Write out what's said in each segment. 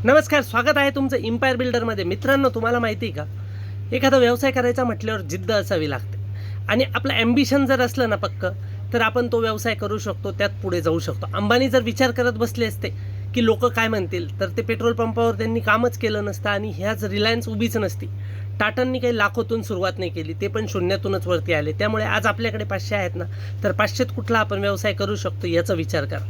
नमस्कार, स्वागत आहे तुमचं इम्पायर बिल्डरमध्ये. मित्रांनो, तुम्हाला माहिती आहे का, एखादा व्यवसाय करायचा म्हटल्यावर जिद्द असावी लागते आणि आपलं ॲम्बिशन जर असलं ना पक्कं, तर आपण तो व्यवसाय करू शकतो, त्यात पुढे जाऊ शकतो. अंबानी जर विचार करत बसले असते की लोकं काय म्हणतील, तर ते पेट्रोल पंपावर त्यांनी कामच केलं नसतं आणि ह्याच रिलायन्स उभीच नसती. टाटांनी काही लाखोतून सुरुवात नाही केली, ते पण शून्यातूनच वरती आले. त्यामुळे आज आपल्याकडे 500 आहेत ना, तर 500त कुठला आपण व्यवसाय करू शकतो याचा विचार करा.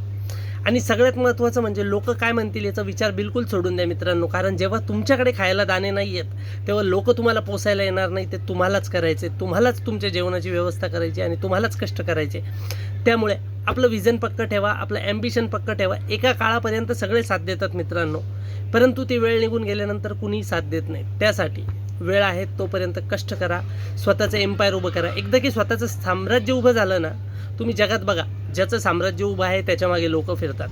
आणि सगळ्यात महत्त्वाचं म्हणजे लोकं काय म्हणतील याचा विचार बिलकुल सोडून द्या मित्रांनो. कारण जेव्हा तुमच्याकडे खायला दाणे नाही आहेत, तेव्हा लोकं तुम्हाला पोसायला येणार नाही. ते तुम्हालाच करायचे, तुम्हालाच तुमच्या जेवणाची व्यवस्था करायची आणि तुम्हालाच कष्ट करायचे. त्यामुळे आपलं विजन पक्कं ठेवा, आपलं ॲम्बिशन पक्कं ठेवा. एका काळापर्यंत सगळे साथ देतात मित्रांनो, परंतु ती वेळ निघून गेल्यानंतर कुणीही साथ देत नाही. त्यासाठी वेळ आहे तोपर्यंत कष्ट करा, स्वतःचं एम्पायर उभं करा. एकदा की स्वतःचं साम्राज्य उभं झालं ना, तुम्ही जगात बघा, ज्याचं साम्राज्य उभं आहे त्याच्यामागे लोकं फिरतात.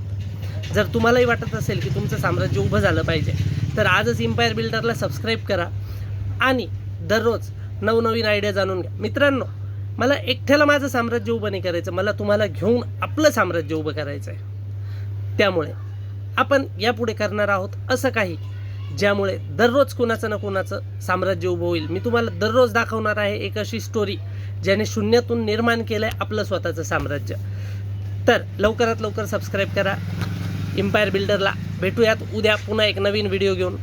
जर तुम्हालाही वाटत असेल की तुमचं साम्राज्य उभं झालं पाहिजे, तर आजच इम्पायर बिल्डरला सबस्क्राईब करा आणि दररोज नवनवीन आयडिया जाणून घ्या. मित्रांनो, मला एकट्याला माझं साम्राज्य उभं नाही करायचं, मला तुम्हाला घेऊन आपलं साम्राज्य उभं करायचं आहे. त्यामुळे आपण यापुढे करणार आहोत असं काही, ज्यामुळे दररोज कुणाचं ना कुणाचं साम्राज्य उभं होईल. मी तुम्हाला दररोज दाखवणार आहे एक अशी स्टोरी ज्याने शून्यातून निर्माण केलं आहे आपलं स्वतःचं साम्राज्य. तर लवकरात लवकर सबस्क्राईब करा इम्पायर बिल्डरला. भेटूयात उद्या पुन्हा एक नवीन व्हिडिओ घेऊन.